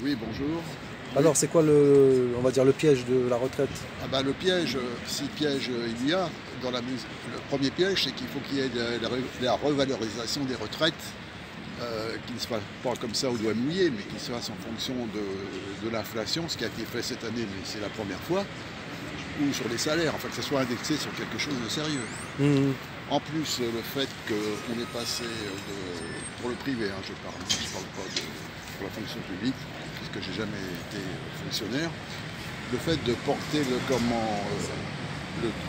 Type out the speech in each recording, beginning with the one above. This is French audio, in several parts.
Oui, bonjour. Alors, c'est quoi on va dire, le piège de la retraite? Le piège, si piège il y a, le premier piège, c'est qu'il faut qu'il y ait la revalorisation des retraites, qui ne soit pas comme ça au doigt mouillé, mais qui se fasse en fonction de l'inflation, ce qui a été fait cette année, mais c'est la première fois, ou sur les salaires, enfin que ce soit indexé sur quelque chose de sérieux. Mhm. En plus, le fait qu'on est passé pour le privé, hein, je parle pas pour la fonction publique, puisque j'ai jamais été fonctionnaire, le fait de porter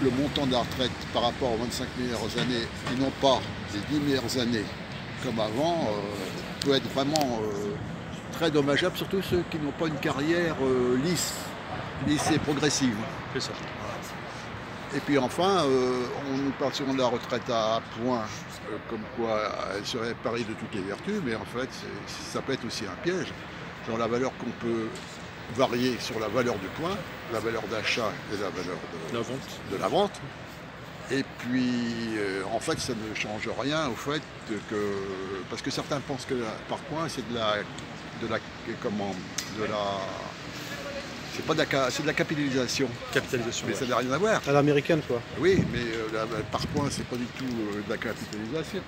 le montant de la retraite par rapport aux 25 meilleures années et non pas les 10 meilleures années comme avant, peut être vraiment très dommageable, surtout ceux qui n'ont pas une carrière lisse et progressive. C'est ça. Et puis enfin, nous parle souvent de la retraite à points, comme quoi elle serait pareille de toutes les vertus, mais en fait, ça peut être aussi un piège. Genre la valeur qu'on peut varier sur la valeur du point, la valeur d'achat et la valeur de la vente. Et puis, en fait, ça ne change rien au fait que, parce que certains pensent que par point, c'est c'est de la capitalisation. Capitalisation. Mais Ouais. ça n'a rien à voir. À l'américaine, quoi. Oui, mais par point, c'est pas du tout de la capitalisation.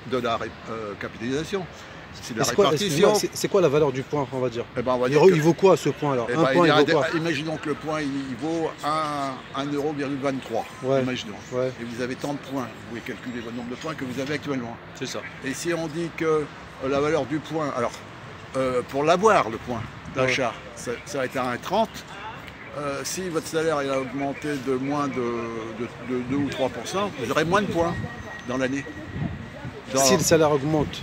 C'est de la répartition. C'est quoi la valeur du point, on va dire? Eh ben, on va il, dire il vaut quoi ce point alors? eh Un ben, point, il vaut quoi? imaginons que le point il vaut 1,23 €. Ouais. Imaginons. Ouais. Et vous avez tant de points. Vous pouvez calculer le nombre de points que vous avez actuellement. C'est ça. Et si on dit que la valeur du point, alors pour l'avoir le point d'achat, ça va être à 1,30. Si votre salaire il a augmenté de moins de 2 ou 3%, vous aurez moins de points dans l'année. Si le salaire augmente.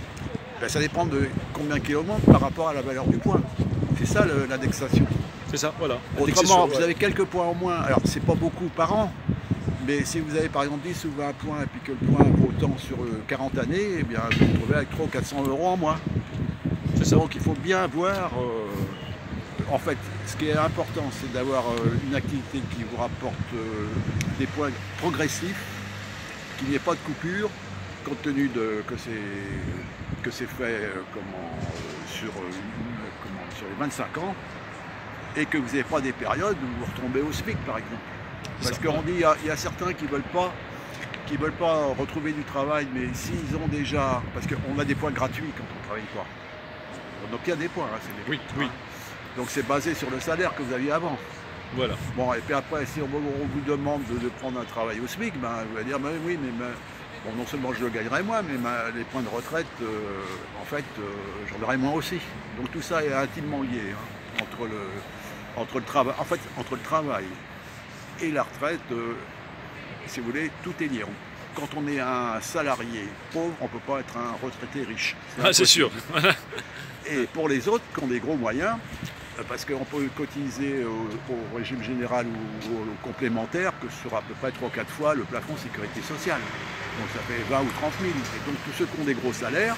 Ben, ça dépend de combien il augmente par rapport à la valeur du point. C'est ça l'indexation. C'est ça, voilà. Autrement, vous avez quelques points en moins. Alors, c'est pas beaucoup par an, mais si vous avez par exemple 10 ou 20 points et puis que le point vaut autant sur 40 années, eh bien, vous vous retrouvez avec 300 ou 400 € en moins. Donc, il faut bien voir. En fait, ce qui est important, c'est d'avoir une activité qui vous rapporte des points progressifs, qu'il n'y ait pas de coupure, compte tenu que c'est fait sur les 25 ans, et que vous n'avez pas des périodes où vous retombez au SMIC, par exemple. Parce qu'on dit, il y a certains qui veulent pas retrouver du travail, mais s'ils ont déjà, parce qu'on a des points gratuits quand on ne travaille pas. Donc il y a des points, hein, c'est des points. Oui. Donc c'est basé sur le salaire que vous aviez avant. Voilà. Bon, et puis après, si on vous demande de prendre un travail au SMIC, ben, vous allez dire, oui, mais bon, non seulement je le gagnerai moins, mais les points de retraite, en fait, j'en aurai moins aussi. Donc tout ça est intimement lié, hein, entre le travail. En fait, entre le travail et la retraite, si vous voulez, tout est lié. Quand on est un salarié pauvre, on ne peut pas être un retraité riche. C'est sûr. Et pour les autres qui ont des gros moyens, parce qu'on peut cotiser au régime général ou au complémentaire, que ce sera à peu près 3 ou 4 fois le plafond sécurité sociale. Donc ça fait 20 ou 30 000. Et donc tous ceux qui ont des gros salaires,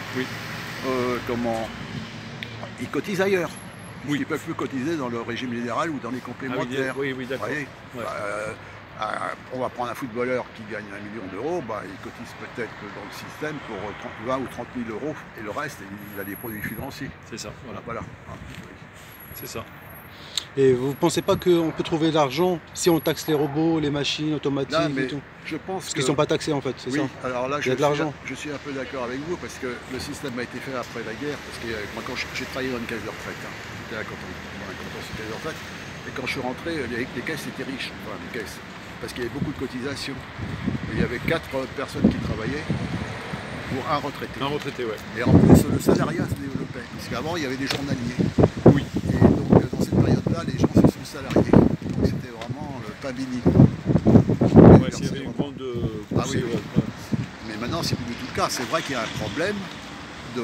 ils cotisent ailleurs. Ils ne peuvent plus cotiser dans le régime général ou dans les complémentaires. Oui, d'accord. Ouais. On va prendre un footballeur qui gagne 1 million d'euros, il cotise peut-être dans le système pour 20 ou 30 000 € et le reste, il a des produits financiers. C'est ça, voilà. C'est ça. Et vous ne pensez pas qu'on peut trouver de l'argent si on taxe les robots, les machines automatiques et tout? Je pense Parce qu'ils ne sont pas taxés en fait, c'est ça? Alors là, il y a de l'argent. Je suis un peu d'accord avec vous parce que le système a été fait après la guerre. Parce que moi, quand j'ai travaillé dans une caisse de retraite, j'étais à dans la caisse de retraite, et quand je suis rentré, les caisses étaient riches, enfin les caisses, parce qu'il y avait beaucoup de cotisations. Et il y avait 4 personnes qui travaillaient pour un retraité. Un retraité, ouais. Et en plus, le salariat se développait, parce qu'avant, il y avait des journaliers. Oui. Et donc, dans cette période-là, les gens se sont salariés. Donc, c'était vraiment le pain béni. Ouais, s'il y avait une grande oui. Mais maintenant, c'est plus du tout le cas. C'est vrai qu'il y a un problème de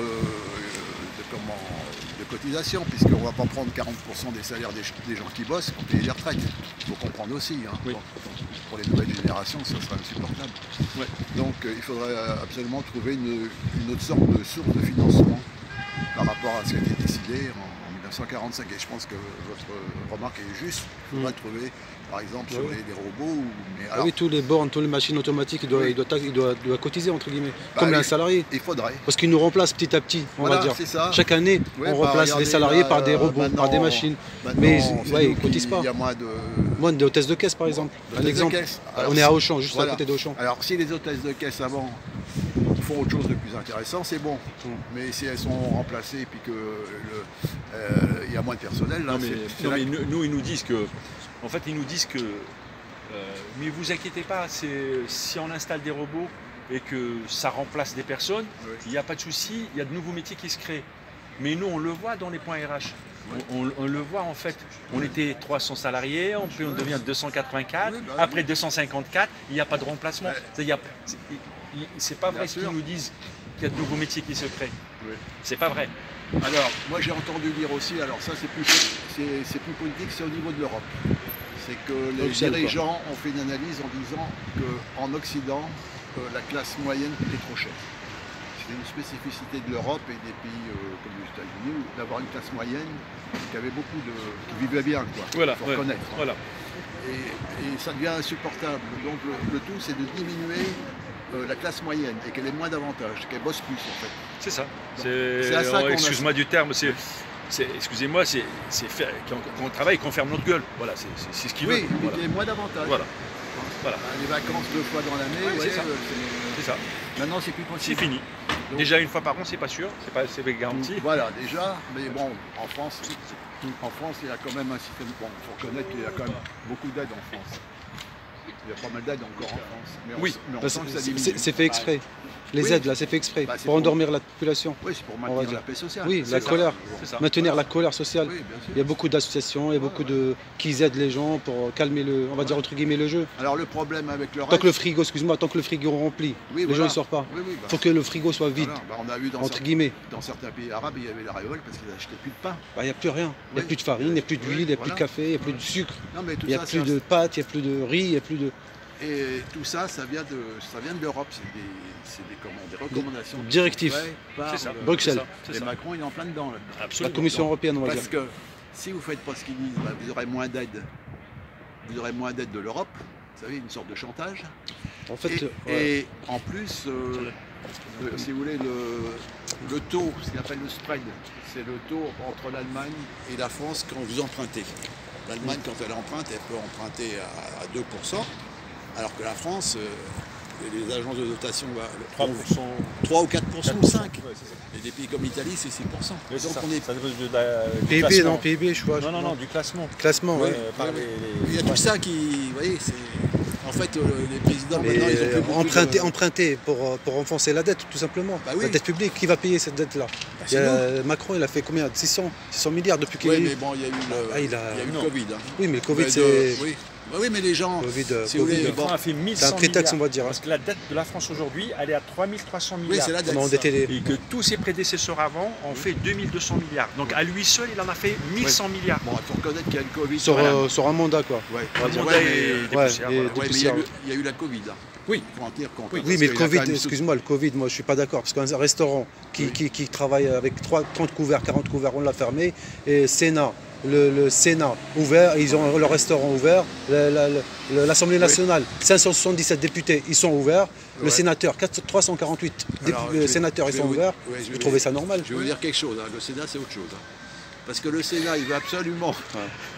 cotisation, puisqu'on ne va pas prendre 40% des salaires des gens qui bossent pour payer les retraites. Il faut comprendre aussi. Hein. Oui. Pour les nouvelles générations, ça sera insupportable. Ouais. Donc il faudrait absolument trouver une autre sorte de source de financement par rapport à ce qui a été décidé en 1945, et je pense que votre remarque est juste. Il Mm. faudra trouver, par exemple, sur Oui. les robots. Mais Ah alors, oui, tous les bornes, toutes les machines automatiques, Oui. il doit cotiser, entre guillemets, Bah comme oui. un salarié. il faudrait. Parce qu'ils nous remplacent petit à petit, on Voilà, va dire. c'est ça. Chaque année, Ouais, on bah, remplace regardez, les salariés là, par des robots, par des maintenant- machines. Maintenant, Mais c'est ouais, nous ils cotisent qui- pas. Il y a moins de... Moi, des hôtesses de caisse, par exemple. d'hôtesses Un de exemple. caisse. Alors, On est à Auchan, juste voilà. à côté d'Auchan. Alors, si les hôtesses de caisse avant font autre chose de plus intéressant, c'est bon. Mm. Mais si elles sont remplacées et puis que il y a moins de personnel, là, Non, mais, c'est non, là mais que- nous, ils nous disent que. En fait, ils nous disent que. Mais vous inquiétez pas, si on installe des robots et que ça remplace des personnes, Oui. il n'y a pas de souci, il y a de nouveaux métiers qui se créent. Mais nous, on le voit dans les points RH. On le voit en fait. On était 300 salariés, puis on devient 284, Oui, bah, après 254, il n'y a pas de remplacement. Ouais. C'est pas Bien vrai ce qu'ils sûr. nous disent qu'il y a de nouveaux métiers qui se créent. Oui. C'est pas vrai. Alors, moi j'ai entendu dire aussi, alors ça c'est plus politique, c'est au niveau de l'Europe. C'est que les Bruxelles, dirigeants ont fait une analyse en disant qu'en Occident, la classe moyenne coûtait trop cher. C'est une spécificité de l'Europe et des pays comme les États-Unis, d'avoir une classe moyenne qui avait beaucoup de. Qui vivait bien, quoi. Voilà, Faut ouais, reconnaître. voilà. Et ça devient insupportable. Donc le tout c'est de diminuer la classe moyenne et qu'elle ait moins d'avantages, qu'elle bosse plus en fait. C'est ça. C'est à ça qu'on Excuse-moi du terme, excusez-moi, c'est faire qu'on travaille, qu'on ferme notre gueule. Voilà, c'est ce qu'ils Oui, veulent. mais Voilà. qu'il y ait moins d'avantages. Voilà. Voilà. Les vacances 2 fois dans l'année, Ouais, c'est ouais, ça. c'est- C'est ça. maintenant c'est plus C'est possible. fini. Donc- Déjà une fois par an, c'est pas sûr, c'est pas garanti. Voilà, déjà, mais bon, en France, il y a quand même un système. Bon, il faut reconnaître qu'il y a quand même beaucoup d'aides en France. Il y a pas mal d'aides encore en France. Mais Oui, mais on Parce sent que que ça c'est- diminue. c'est fait exprès. Les Oui. aides, là, c'est fait exprès. Bah, c'est pour pour- endormir la population. Oui, c'est pour va maintenir dire. la paix sociale. Oui, C'est la ça. colère. C'est ça. Maintenir Voilà. la colère sociale. Oui, bien sûr. Il y a beaucoup d'associations, il y a beaucoup de qui aident les gens pour calmer on va dire entre guillemets le jeu. Alors le problème avec le Tant reste. que le frigo, excuse-moi, tant que le frigo est rempli, Oui, les voilà. gens ne sortent pas. Oui, oui, bah, Faut que le frigo soit vide, voilà. Bah, on a vu entre guillemets. dans certains pays arabes, il y avait la révolte parce qu'ils n'achetaient plus de pain. Bah, il n'y a plus rien. Il n'y a Oui. plus de farine, il n'y a plus d'huile, il n'y a plus Voilà. de café, il n'y a plus de sucre, Non, mais tout il n'y a ça, plus c'est un- de pâtes, il n'y a plus de riz, il n'y a plus de. Et tout ça, ça vient de l'Europe. C'est des recommandations. qui Directives. sont faites par, C'est ça. Bruxelles. C'est Et ça. Macron, il est en plein dedans là-dedans. La Absolument. Commission européenne, on va dire. Parce que si vous faites pas ce qu'ils disent, bah, vous aurez moins d'aide. Vous aurez moins d'aide de l'Europe. Vous savez, une sorte de chantage. En fait, Et, ouais. et en plus, si vous voulez, le taux, ce qu'on appelle le spread, c'est le taux entre l'Allemagne et la France quand vous empruntez. L'Allemagne, quand elle emprunte, elle peut emprunter à 2%, alors que la France, les agences de notation, 3%. 3 ou 4% ou 5%. Ouais, c'est ça. Et des pays comme l'Italie, c'est 6%. Mais c'est Donc ça. on est... Ça dépend du PIB, classement. non, PIB, je vois. Non, du classement. Classement, ouais. Par ouais, les- Il y a tout ça qui... Vous voyez, c'est... En fait, les présidents, Mais maintenant, ils ont plus beaucoup emprunter pour enfoncer la dette, tout simplement. Bah oui. La dette publique, qui va payer cette dette-là? c'est Macron, il a fait combien? 600 milliards depuis qu'il Oui, est mais élu. bon, il y a eu Ah, il y a eu le non. Covid. Hein. Oui, mais le Covid, Mais c'est. oui. Bah oui, mais les gens, Covid, si vous voulez, Covid. bon, Macron a fait 1100 C'est un prétexte, on milliards. va dire. Parce que la dette de la France aujourd'hui, elle est à 3300 oui, milliards. c'est la dette. On a ça. endetté les. Et que tous ses prédécesseurs avant ont fait 2200 milliards. Donc à lui seul, il en a fait 1100 milliards. Bon, il faut reconnaître qu'il y a le Covid. Sur un mandat, quoi. Ouais. on va Le dire. mandat Ouais, est des ouais, poussières, et voilà. des ouais, mais poussières. il y a eu la Covid. Hein. Oui. Il faut en tenir compte. Oui. hein, Oui, parce mais qu'il le y a quand Covid, même excuse-moi, le Covid, moi je suis pas d'accord. Parce qu'un restaurant qui travaille avec 30 couverts, 40 couverts, on l'a fermé. Et Sénat, le Sénat ouvert, ils ont leur restaurant ouvert. L'Assemblée nationale, 577 députés, ils sont ouverts. Le Ouais. sénateur, 348 Alors, je vais- sénateurs, je ils vais sont vous- ouverts. ouais, Vous trouvez ça normal? Je vais vous dire quelque chose. Hein. Le Sénat, c'est autre chose. Hein. Parce que le Sénat, il veut absolument.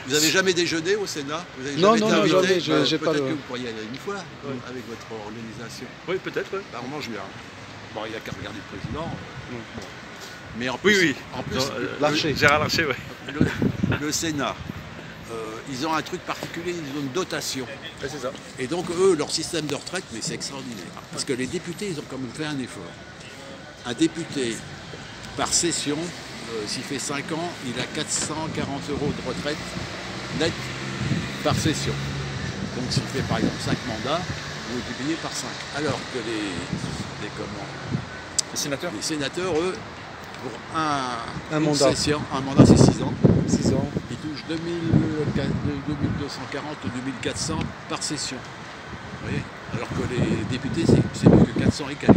Vous n'avez jamais déjeuné au Sénat? Vous avez Non, jamais non, été non, invité jamais, j'ai pas Peut-être le- que vous pourriez y aller une fois avec votre organisation. Oui, peut-être. Oui. Bah, on mange bien. Bon, il n'y a qu'à regarder le président. Bon. Mais en Oui, plus, oui. En plus, Non, Larcher. Gérard Larcher, oui. le Sénat, ils ont un truc particulier, ils ont une dotation. c'est ça. Et donc, eux, leur système de retraite, mais c'est extraordinaire. Parce que les députés, ils ont quand même fait un effort. Un député, par session, s'il fait 5 ans, il a 440 € de retraite net par session. Donc, s'il fait par exemple 5 mandats, vous êtes payé par 5. Alors que les sénateurs, eux, pour une mandat. session, un mandat, c'est 6 ans. 6 ans. Ils touchent 2240 ou 2400 par session. Vous voyez? Alors que les députés, c'est mieux que 400 et quelques.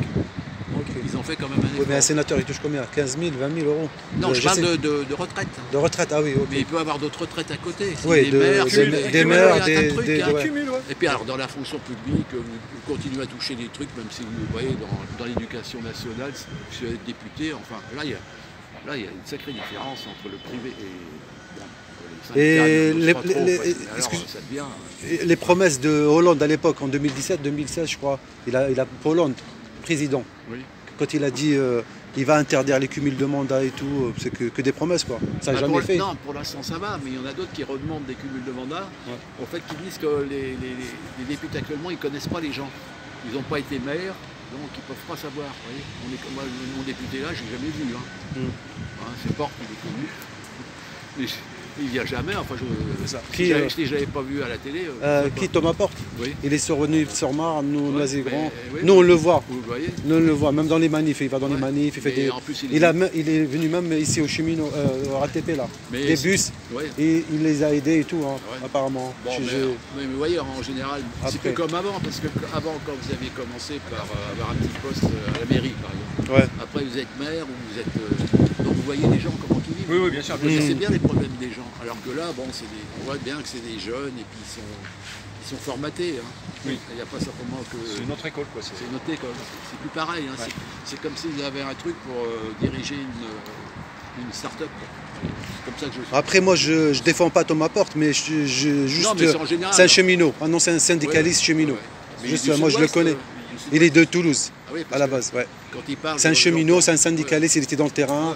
Ok. ils ont fait quand même un effort. Oui, mais un sénateur, il touche combien? 15 000, 20 000 euros? Non, je parle de retraite. De retraite, ah oui, ok. Mais il peut avoir d'autres retraites à côté. Oui, des maires, des maires, des... Il ouais. cumule, ouais. Et puis alors dans la fonction publique, vous continuez à toucher des trucs, même si vous voyez dans l'éducation nationale, si vous êtes député, enfin là il y a une sacrée différence entre le privé et Et ça devient... les promesses de Hollande à l'époque, en 2017-2016 je crois, il a Hollande, président, Oui. quand il a dit il va interdire les cumuls de mandats et tout, c'est que des promesses quoi, ça n'a jamais fait. Non, pour l'instant ça va, mais il y en a d'autres qui redemandent des cumuls de mandats, en fait qui disent que les députés actuellement ils ne connaissent pas les gens, ils n'ont pas été maires, donc ils ne peuvent pas savoir. Vous voyez. Moi, mon député là, je n'ai jamais vu. C'est Porte, il est connu. Mais il ne vient jamais, enfin je ne l'avais pas vu à la télé. Qui Thomas Porte? Oui. Il est sur Marne, nous, Nazé-Grand. Oui, nous on le voit. Vous le voyez. Nous on le voit, même dans les manifs, il va dans les manifs, il fait des... En plus, il est venu même ici au cheminot, au RATP là, des bus, et il les a aidés et tout, apparemment. Bon, mais vous voyez, en général, c'est plus comme avant, parce que avant, quand vous aviez commencé par avoir un petit poste à la mairie, par exemple, après vous êtes maire, ou vous êtes... donc vous voyez les gens comment ils vivent. Oui, bien sûr. C'est bien les problèmes des gens, alors que là, bon, on voit bien que c'est des jeunes, et puis ils sont formatés. Oui. Il n'y a pas simplement que... C'est notre école, quoi. C'est notre école. C'est plus pareil. C'est comme si vous avez un truc pour diriger une start-up. Comme ça que je... Après, moi, je défends pas Thomas Porte, mais c'est un cheminot. Ah non, c'est un syndicaliste cheminot. Juste, moi, je le connais. Il est de Toulouse, à la base. C'est un cheminot, c'est un syndicaliste. Il était dans le terrain.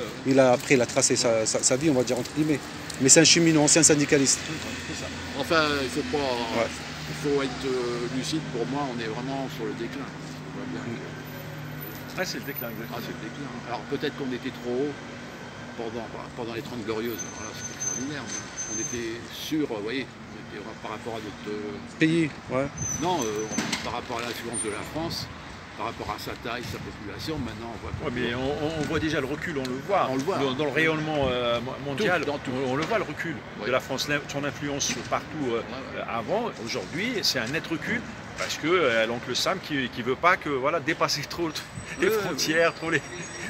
Après, il a tracé sa vie, on va dire entre guillemets. Mais c'est un cheminot, c'est un syndicaliste. Enfin, il faut pas... Il faut être lucide. Pour moi, on est vraiment sur le déclin. C'est le déclin, exactement. C'est le déclin. Alors peut-être qu'on était trop haut pendant les 30 glorieuses. Voilà, c'est extraordinaire. On était sûr, vous voyez, par rapport à notre... pays, Non, par rapport à l'influence de la France, par rapport à sa taille, sa population, maintenant on voit... Mais on voit déjà le recul, on le voit. Dans le rayonnement mondial, on le voit le recul de la France, son influence partout avant. Aujourd'hui, c'est un net recul parce que l'oncle Sam qui ne veut pas que, dépasser trop les frontières, trop les...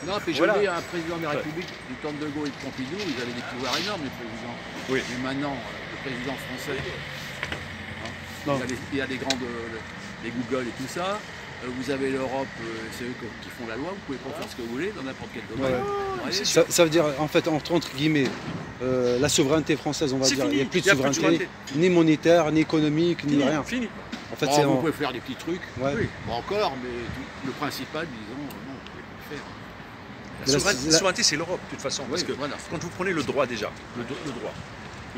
Non, puis je dis, un président de la République, du temps de Gaulle et de Pompidou, ils avaient des pouvoirs énormes, les présidents. Oui. Mais maintenant, le président français, il y a des grandes... les Google et tout ça. Vous avez l'Europe, c'est eux qui font la loi, vous pouvez pas faire ce que vous voulez dans n'importe quel domaine. Ça veut dire, en fait, entre guillemets, la souveraineté française, on va dire, il n'y a plus de souveraineté, ni monétaire, ni économique, ni rien. Fini. En fait, vous pouvez faire des petits trucs, oui. Encore, mais le principal, disons, non, vous ne pouvez pas le faire. La souveraineté, c'est l'Europe, de toute façon. Parce que quand vous prenez le droit déjà, le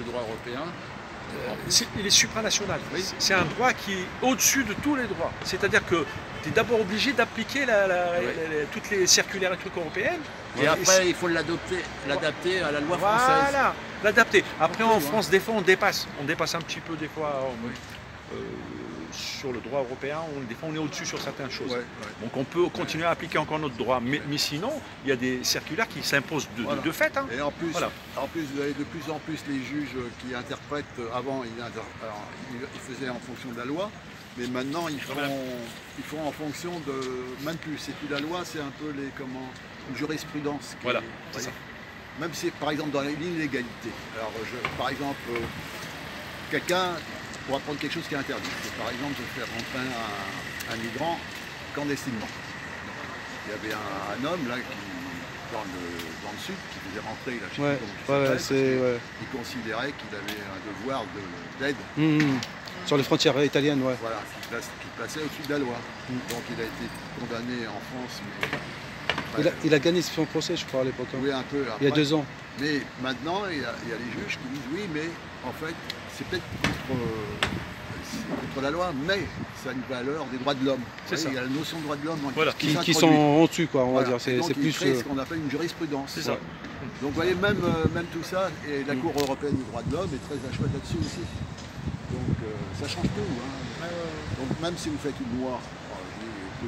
droit européen, il est supranational. C'est un droit qui est au-dessus de tous les droits. C'est-à-dire que tu es d'abord obligé d'appliquer toutes les circulaires et trucs européennes. Et après, il faut l'adapter à la loi française. Voilà, l'adapter. Après, en France, des fois, on dépasse. On dépasse un petit peu, des fois, sur le droit européen. Des fois, on est au-dessus sur certaines choses. Donc, on peut continuer à appliquer encore notre droit. Mais sinon, il y a des circulaires qui s'imposent de fait. Et en plus, vous avez de plus en plus les juges qui interprètent. Avant, ils faisaient en fonction de la loi. Mais maintenant, ils font en fonction de... Même plus, c'est plus la loi, c'est un peu une jurisprudence. C'est ça. Même si, par exemple, dans l'illégalité. Alors, par exemple, quelqu'un pourra prendre quelque chose qui est interdit. Par exemple, de faire rentrer un migrant clandestinement. Il y avait un homme, là, dans le sud, qui faisait rentrer la il considérait qu'il avait un devoir d'aide. Sur les frontières italiennes, Voilà, qui passait au-dessus de la loi. Donc il a été condamné en France. Mais... Il a gagné son procès, je crois, à l'époque. Oui, un peu. Après. Il y a 2 ans. Mais maintenant, il y a les juges qui disent oui, mais en fait, c'est peut-être contre la loi, mais ça a une valeur des droits de l'homme. Il y a la notion de droits de l'homme qui sont au-dessus, quoi, on va dire. C'est plus ce qu'on appelle une jurisprudence. C'est ça. Donc vous voyez, même tout ça, et la Cour européenne des droits de l'homme est très à cheval là-dessus aussi. Donc ça change tout. Donc même si vous faites une loi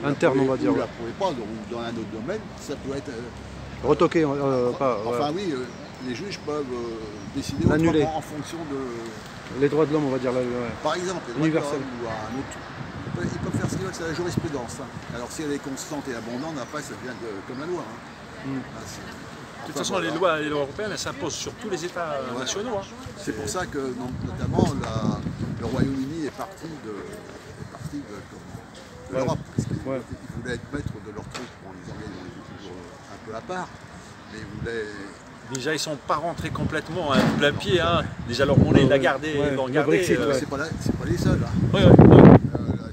interne, on va dire, vous ne l'approuvez pas, ou dans un autre domaine, ça peut être... retoqué, enfin oui, les juges peuvent décider autrement en fonction de... Les droits de l'homme, on va dire. Par exemple, les droits de l'homme ou un autre... Ils peuvent faire ce manuel, c'est la jurisprudence. Hein. Alors si elle est constante et abondante, après ça devient comme la loi. Hein. De toute façon, les lois européennes, elles s'imposent sur tous les États nationaux. Hein. C'est pour ça que, notamment, le Royaume-Uni est parti de l'Europe. Parce qu'ils voulaient être maîtres de leurs troupes. Bon, les Anglais ont été toujours un peu à part, mais ils voulaient... Déjà, ils ne sont pas rentrés complètement de plein pied. Hein. Déjà, leur monnaie, ils la gardaient. C'est pas les seuls. Hein. La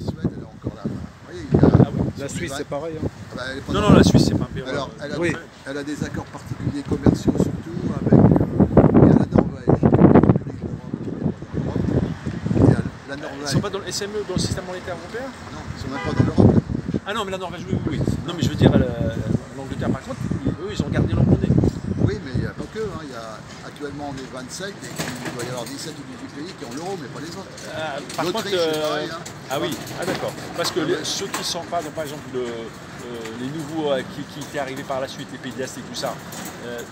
Suède, elle est encore là. Voyez, la Suisse, c'est pareil. Hein. Non, la Suisse, c'est pas un pays. Alors, elle a des accords particuliers commerciaux, surtout avec il y a la Norvège, la Norvège. Ils ne sont pas dans le SME, dans le système monétaire européen? Non, ils ne sont même pas dans l'Europe. Ah non, mais la Norvège, oui. Non, mais je veux dire, l'Angleterre, par contre, eux, ils ont gardé leur monnaie. Oui, mais il n'y a pas que. Hein. Il y a, actuellement, on est 27 et il doit y avoir 17 ou 18 pays qui ont l'euro, mais pas les autres. Par contre, pareil, hein. Ah oui, d'accord. Parce que ceux qui ne sont pas, donc, par exemple, les nouveaux qui étaient arrivés par la suite, les pays de l'Est et tout ça,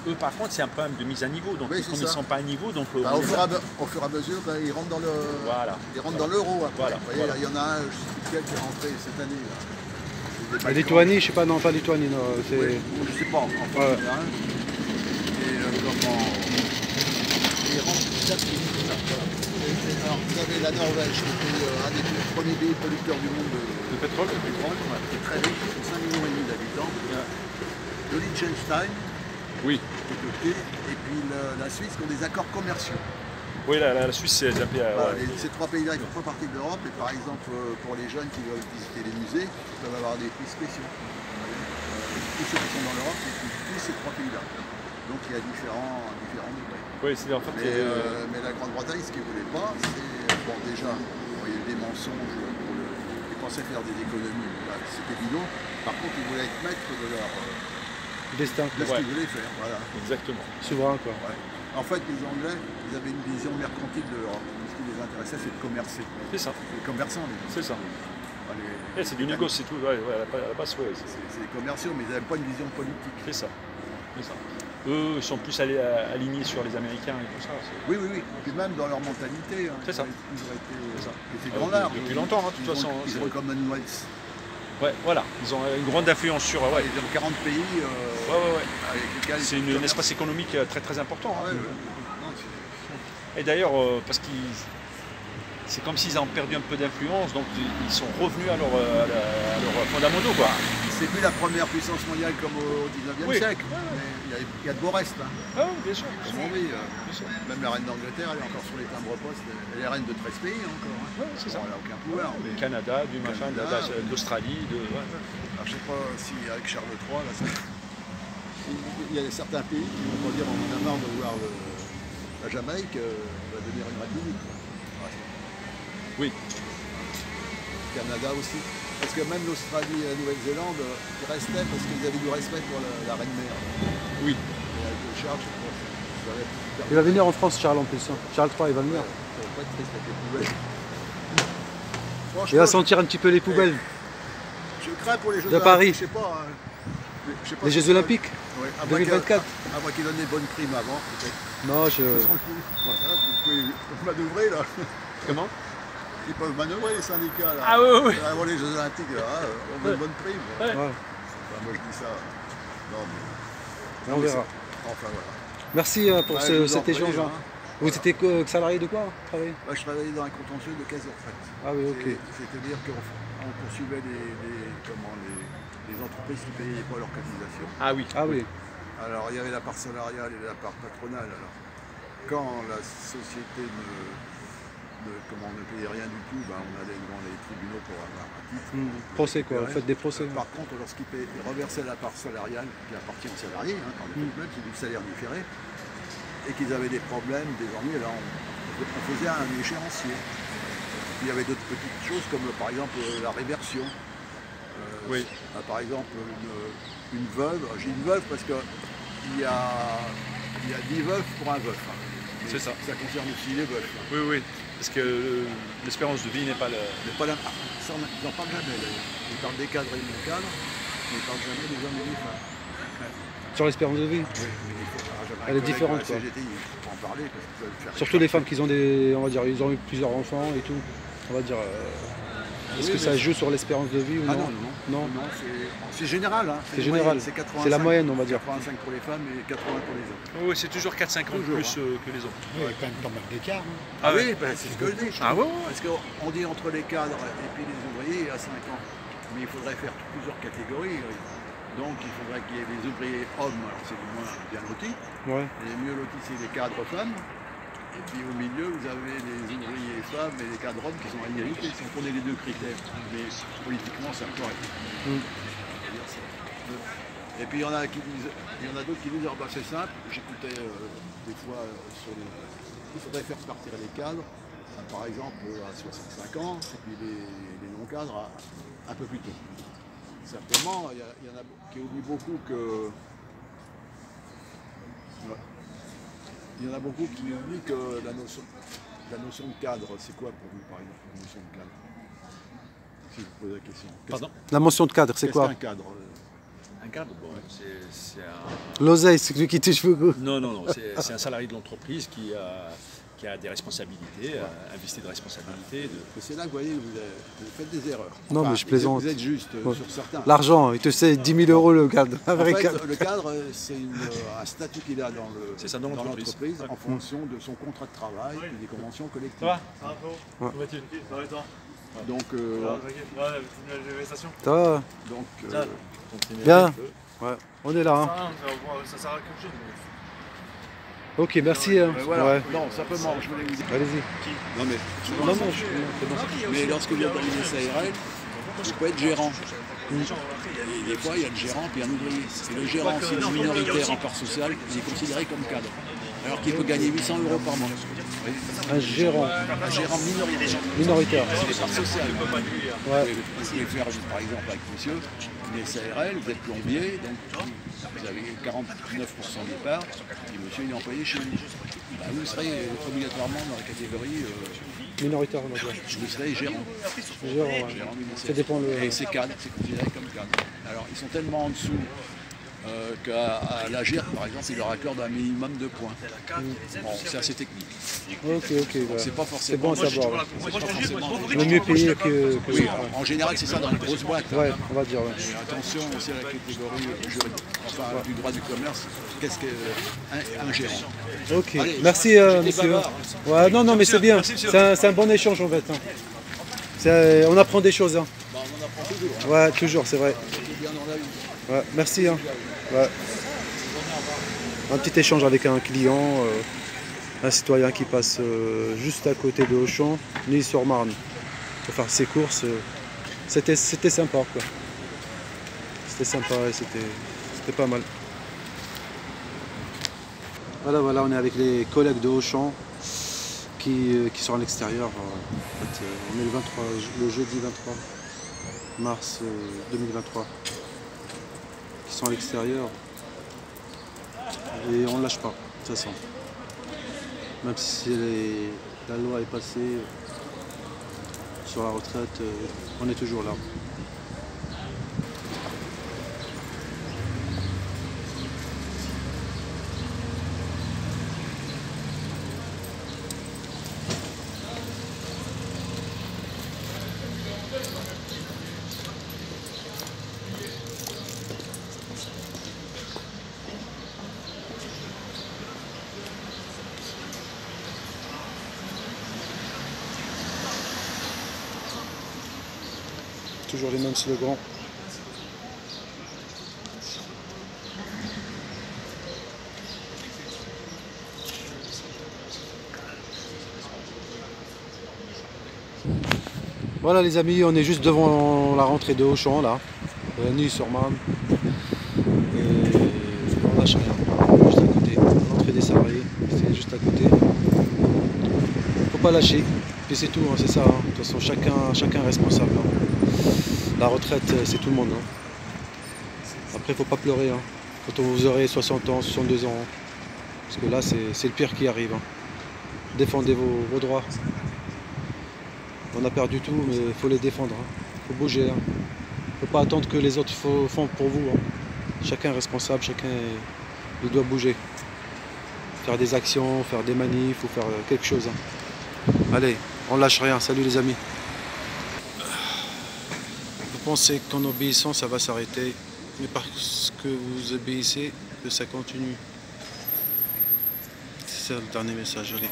eux, par contre, c'est un problème de mise à niveau. Donc, comme ils ne sont pas à niveau, donc... au fur et à mesure, ils rentrent dans l'euro. Voilà. Vous voyez, il y en a un, je ne sais plus quel, qui est rentré cette année. Là. La Lituanie, je sais pas, non, pas Lituanie, non. Oui, je ne sais pas, enfin, comment ils rentrent petit à petit. Alors, vous avez la Norvège, qui est un des premiers pays producteurs du monde de pétrole, qui est très riche, 5,5 millions d'habitants. Le Liechtenstein, oui. qui est côté, et puis la Suisse, qui ont des accords commerciaux. Oui, la Suisse, c'est un pays. Ces trois pays-là, ils font pas partie de l'Europe, et par exemple, pour les jeunes qui veulent visiter les musées, ils peuvent avoir des prix spéciaux. Tous ceux qui sont dans l'Europe, c'est tous ces trois pays-là. Donc il y a différents degrés. Oui, c'est en fait. Mais la Grande-Bretagne, ce qu'ils ne voulaient pas, c'est. Bon, déjà, il y a eu des mensonges ils pensaient faire des économies, c'était bidon. Par contre, ils voulaient être maîtres de leur. Destin. De ce qu'ils voulaient faire, voilà. Exactement. Souverain, quoi. Ouais. En fait, les Anglais, ils avaient une vision mercantile de l'Europe. Ce qui les intéressait, c'est de commercer. C'est ça. Les commerçants, c'est ça. C'est du négoce, c'est tout. À la base, c'est des commerciaux, mais ils n'avaient pas une vision politique. C'est ça. Eux, ils sont plus alignés sur les Américains et tout ça. Oui. Et puis même dans leur mentalité. Hein, c'est ça. Ces grands-là. Depuis longtemps, hein, de toute façon. Ils ont le Commonwealth. Ouais, voilà. Ils ont une grande influence sur. Ils ont 40 pays. C'est un espace économique très très important. Hein. Et d'ailleurs, parce qu'ils. C'est comme s'ils ont perdu un peu d'influence, donc ils sont revenus à leurs fondamentaux, quoi. C'est plus la première puissance mondiale comme au 19e siècle, mais il y a de beaux restes. Hein. Ah oui, bien sûr. Même la reine d'Angleterre, elle est encore sur les timbres-poste. Elle est reine de 13 pays encore. Hein. C'est ça. Elle n'a aucun pouvoir. Du Canada, du machin, d'Australie. Alors, je ne sais pas si avec Charles III, là, il y a certains pays qui vont pas dire on a marre de voir la Jamaïque va devenir une république. Oui. Canada aussi. Parce que même l'Australie et la Nouvelle-Zélande, ils restaient parce qu'ils avaient du respect pour la reine mère. Oui. Et avec le Charles, je pense. Il va venir en France, Charles, en plus. Hein. Charles III, il va venir. Ça va pas être triste avec les poubelles. Il va sentir un petit peu les poubelles. Je crains pour les Jeux de Paris. Je sais pas. Les Jeux Olympiques 2024. À moins qu'ils donnent des bonnes primes avant, peut-être. Non, je. Vous pouvez manœuvrer là. Comment? Ils peuvent manœuvrer les syndicats là. Ah oui. Avant les Jeux Olympiques, on veut une bonne prime. Ouais. Enfin, moi je dis ça. Non, mais... On verra. Enfin voilà. Merci pour cet échange. Hein. Vous étiez salarié de quoi travailler? Je travaillais dans un contentieux de caisse de retraite. Ah oui, ok. C'est-à-dire qu'on poursuivait les entreprises qui ne payaient pas leur cotisation. Ah oui. Alors il y avait la part salariale et la part patronale. Alors, quand la société ne payait rien du tout, on allait devant les tribunaux pour avoir un titre. Procès quoi, vous faites des procès. Par contre, lorsqu'ils reversaient la part salariale qui appartient aux salariés, quand même, c'est du salaire différé, et qu'ils avaient des problèmes, désormais, là, on faisait un échéancier. Il y avait d'autres petites choses comme par exemple la réversion. Par exemple, une veuve, j'ai une veuve parce qu'il y a 10 veuves pour un veuf. Hein. C'est ça. Ça concerne aussi les veufs. Hein. Oui. Parce que l'espérance de vie n'est pas la... Ça, ils n'en parlent jamais d'ailleurs. Ils parlent des cadres et des cadres, mais ils ne parlent jamais des hommes et des femmes. Sur l'espérance de vie. Elle est différente quoi. CGT, il faut en parler parce que surtout les femmes qui ont ils ont eu plusieurs enfants et tout. On va dire. Est-ce que ça joue sur l'espérance de vie ou non? Non, c'est général. Hein. C'est général. C'est la moyenne, on va dire. 85 pour les femmes et 80 pour les hommes. Oui, c'est toujours 4-5 ans de plus que les hommes. Oui, il y a quand même pas mal d'écart. Hein. Ah oui, c'est ce que je dis. Ah ouais. Parce qu'on dit entre les cadres et puis les ouvriers à 5 ans. Mais il faudrait faire plusieurs catégories. Donc il faudrait qu'il y ait les ouvriers hommes, alors c'est du moins bien lotis. Ouais. Les mieux lotis, c'est les cadres femmes. Et puis au milieu, vous avez les ouvriers femmes et les cadres hommes qui sont à égalité, si on prenait les deux critères. Mais politiquement, c'est correct. Et puis il y en a d'autres qui disent, ah, bah, c'est simple, j'écoutais des fois il faudrait faire partir les cadres, par exemple à 65 ans, et puis les non-cadres un peu plus tôt. Simplement, il y en a qui oublient beaucoup que... Ouais. Il y en a beaucoup qui oublient que la notion de cadre, c'est quoi pour vous, par exemple, la notion de cadre? Si je vous pose la question. Pardon? La mention de cadre, c'est quoi? Qu'est-ce qu'un cadre? Un cadre, bon, c'est un... L'oseille, c'est celui qui touche beaucoup. Non, c'est un salarié de l'entreprise qui a des responsabilités, investi de responsabilités. C'est là que vous voyez, vous faites des erreurs. Non, mais je plaisante. Vous êtes juste sur certains. L'argent, il te sait 10 000 € le cadre. En fait, le cadre, c'est un statut qu'il a dans l'entreprise en fonction de son contrat de travail et des conventions collectives. Ça va? Ça va, frérot? Comment vas-tu? Ça va et toi? Donc, ça va? Donc, bien. Ouais, on est là. Hein. Ça sert à quelque chose. Ok, merci. voilà. Ouais. Non, simplement, je voulais vous dire. Allez-y. Non, mais c'est bon. Mais lorsque vous êtes dans une SARL, vous pouvez être gérant. Et des fois, il y a le gérant et un ouvrier. Et le gérant, s'il est minoritaire en part sociale, il est considéré comme cadre. Alors qu'il peut gagner 800 € par mois. Un gérant. Un gérant Minoritaire. C'est les parts sociales. Ouais. Vous pouvez faire, par exemple, avec monsieur, une SARL, vous êtes plombier, donc vous avez 49% des parts, et monsieur il est employé chez lui. Bah, vous serez obligatoirement dans la catégorie Minoritaire, on va dire. vous serez gérant. Gérant, ouais. Gérant Ça dépend le... Et c'est cadre, c'est considéré comme cadre. Alors ils sont tellement en dessous qu'à la GER, par exemple, il leur accorde un minimum de points. Bon, c'est assez technique. Ok. Donc, c'est pas forcément... C'est bon à savoir. C'est pas forcément... Le mieux payé que... Oui, en général, c'est ça dans les grosses boîtes. Ouais, on va dire. Ouais. Et attention aussi à la catégorie juridique, enfin du droit du commerce, qu'est-ce qu'un gérant. Ok, Allez, merci monsieur. Ouais, non, mais c'est bien. C'est un bon échange en fait. Hein. On apprend des choses. Hein. Bah, on en apprend toujours. Hein. Ouais, toujours, c'est vrai. C'est bien dans la vie. Ouais, merci. Hein. Ouais. Un petit échange avec un client, un citoyen qui passe juste à côté de Auchan, Neuilly-sur-Marne, pour faire ses courses. C'était sympa, quoi. C'était sympa et c'était pas mal. Voilà, on est avec les collègues de Auchan qui sont à l'extérieur. En fait, on est le jeudi 23 mars 2023. Qui sont à l'extérieur. Et on ne lâche pas, de toute façon. Même si la loi est passée sur la retraite, on est toujours là. Toujours les mêmes slogans. Voilà les amis, on est juste devant la rentrée de Auchan là, Neuilly-sur-Marne. Et on lâche rien, juste à côté, l'entrée des salariés, c'est juste à côté. Faut pas lâcher, puis c'est tout, hein, c'est ça, hein. De toute façon chacun est responsable. Hein. La retraite c'est tout le monde. Hein. Après faut pas pleurer, hein. Quand vous aurez 60 ans, 62 ans, hein. Parce que là c'est le pire qui arrive. Hein. Défendez vos droits. On a perdu tout, mais il faut les défendre. Il faut bouger. Hein. Il ne faut pas attendre que les autres font pour vous. Hein. Chacun est responsable, il doit bouger. Faire des actions, faire des manifs, ou faire quelque chose. Hein. Allez, on lâche rien. Salut les amis. pensez qu'en obéissant, ça va s'arrêter, mais parce que vous obéissez, que ça continue. C'est ça le dernier message, allez.